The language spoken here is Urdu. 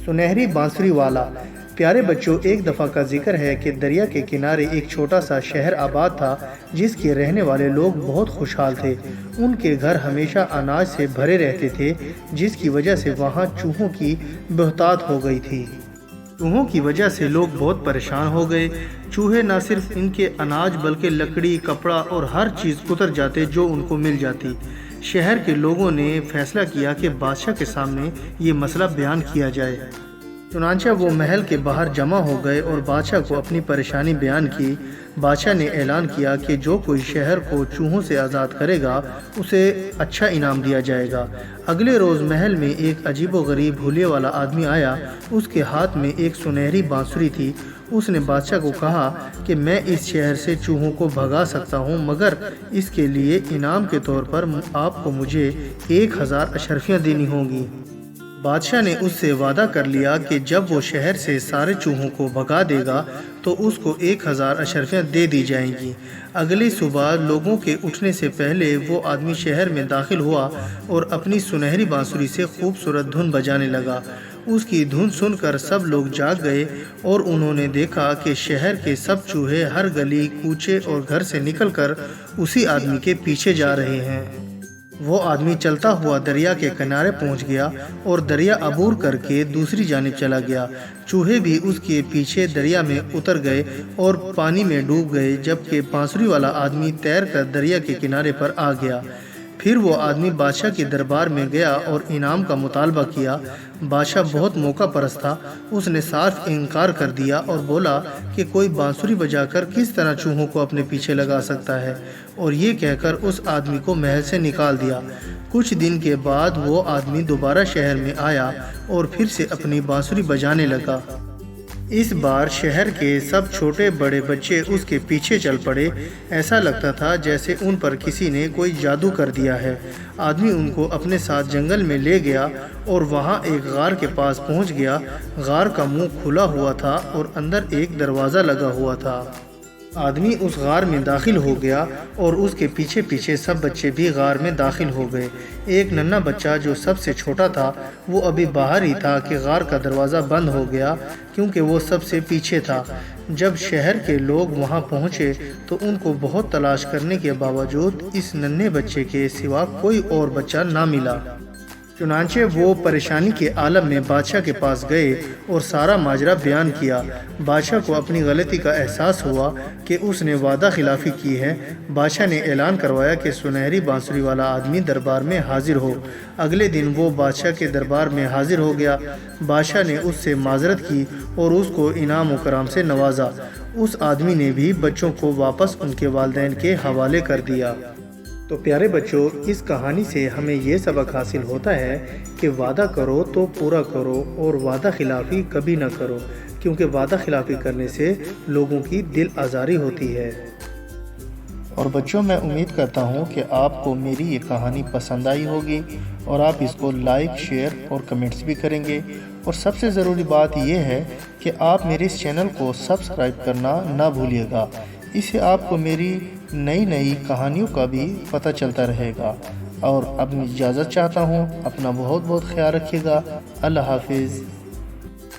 سنہری بانسری والا۔ پیارے بچوں، ایک دفعہ کا ذکر ہے کہ دریا کے کنارے ایک چھوٹا سا شہر آباد تھا جس کے رہنے والے لوگ بہت خوشحال تھے۔ ان کے گھر ہمیشہ اناج سے بھرے رہتے تھے، جس کی وجہ سے وہاں چوہوں کی بہتات ہو گئی تھی۔ چوہوں کی وجہ سے لوگ بہت پریشان ہو گئے۔ چوہے نہ صرف ان کے اناج بلکہ لکڑی، کپڑا اور ہر چیز اتر جاتے جو ان کو مل جاتی۔ شہر کے لوگوں نے فیصلہ کیا کہ بادشاہ کے سامنے یہ مسئلہ بیان کیا جائے۔ چنانچہ وہ محل کے باہر جمع ہو گئے اور بادشاہ کو اپنی پریشانی بیان کی۔ بادشاہ نے اعلان کیا کہ جو کوئی شہر کو چوہوں سے آزاد کرے گا اسے اچھا انعام دیا جائے گا۔ اگلے روز محل میں ایک عجیب و غریب بھولے والا آدمی آیا۔ اس کے ہاتھ میں ایک سنہری بانسری تھی۔ اس نے بادشاہ کو کہا کہ میں اس شہر سے چوہوں کو بھگا سکتا ہوں، مگر اس کے لیے انعام کے طور پر آپ کو مجھے 1000 اشرفیاں دینی ہوں گی۔ بادشاہ نے اس سے وعدہ کر لیا کہ جب وہ شہر سے سارے چوہوں کو بھگا دے گا تو اس کو 1000 اشرفیاں دے دی جائیں گی۔ اگلی صبح لوگوں کے اٹھنے سے پہلے وہ آدمی شہر میں داخل ہوا اور اپنی سنہری بانسری سے خوبصورت دھن بجانے لگا۔ اس کی دھن سن کر سب لوگ جاگ گئے اور انہوں نے دیکھا کہ شہر کے سب چوہے ہر گلی، کوچے اور گھر سے نکل کر اسی آدمی کے پیچھے جا رہے ہیں۔ وہ آدمی چلتا ہوا دریا کے کنارے پہنچ گیا اور دریا عبور کر کے دوسری جانب چلا گیا۔ چوہے بھی اس کے پیچھے دریا میں اتر گئے اور پانی میں ڈوب گئے، جبکہ بانسری والا آدمی تیر کر دریا کے کنارے پر آ گیا۔ پھر وہ آدمی بادشاہ کے دربار میں گیا اور انعام کا مطالبہ کیا۔ بادشاہ بہت موقع پرست تھا۔ اس نے صاف انکار کر دیا اور بولا کہ کوئی بانسری بجا کر کس طرح چوہوں کو اپنے پیچھے لگا سکتا ہے، اور یہ کہہ کر اس آدمی کو محل سے نکال دیا۔ کچھ دن کے بعد وہ آدمی دوبارہ شہر میں آیا اور پھر سے اپنی بانسری بجانے لگا۔ اس بار شہر کے سب چھوٹے بڑے بچے اس کے پیچھے چل پڑے۔ ایسا لگتا تھا جیسے ان پر کسی نے کوئی جادو کر دیا ہے۔ آدمی ان کو اپنے ساتھ جنگل میں لے گیا اور وہاں ایک غار کے پاس پہنچ گیا۔ غار کا منہ کھلا ہوا تھا اور اندر ایک دروازہ لگا ہوا تھا۔ آدمی اس غار میں داخل ہو گیا اور اس کے پیچھے پیچھے سب بچے بھی غار میں داخل ہو گئے۔ ایک ننھا بچہ جو سب سے چھوٹا تھا وہ ابھی باہر ہی تھا کہ غار کا دروازہ بند ہو گیا، کیونکہ وہ سب سے پیچھے تھا۔ جب شہر کے لوگ وہاں پہنچے تو ان کو بہت تلاش کرنے کے باوجود اس ننھے بچے کے سوا کوئی اور بچہ نہ ملا۔ چنانچہ وہ پریشانی کے عالم میں بادشاہ کے پاس گئے اور سارا ماجرا بیان کیا۔ بادشاہ کو اپنی غلطی کا احساس ہوا کہ اس نے وعدہ خلافی کی ہے۔ بادشاہ نے اعلان کروایا کہ سنہری بانسری والا آدمی دربار میں حاضر ہو۔ اگلے دن وہ بادشاہ کے دربار میں حاضر ہو گیا۔ بادشاہ نے اس سے معذرت کی اور اس کو انعام و کرام سے نوازا۔ اس آدمی نے بھی بچوں کو واپس ان کے والدین کے حوالے کر دیا۔ تو پیارے بچوں، اس کہانی سے ہمیں یہ سبق حاصل ہوتا ہے کہ وعدہ کرو تو پورا کرو اور وعدہ خلافی کبھی نہ کرو، کیونکہ وعدہ خلافی کرنے سے لوگوں کی دل آزاری ہوتی ہے۔ اور بچوں، میں امید کرتا ہوں کہ آپ کو میری یہ کہانی پسند آئی ہوگی اور آپ اس کو لائک، شیئر اور کمنٹس بھی کریں گے۔ اور سب سے ضروری بات یہ ہے کہ آپ میرے اس چینل کو سبسکرائب کرنا نہ بھولیے گا۔ اس سے آپ کو میری نئی کہانیوں کا بھی پتہ چلتا رہے گا۔ اور اب میں اجازت چاہتا ہوں۔ اپنا بہت خیال رکھیے گا۔ اللہ حافظ۔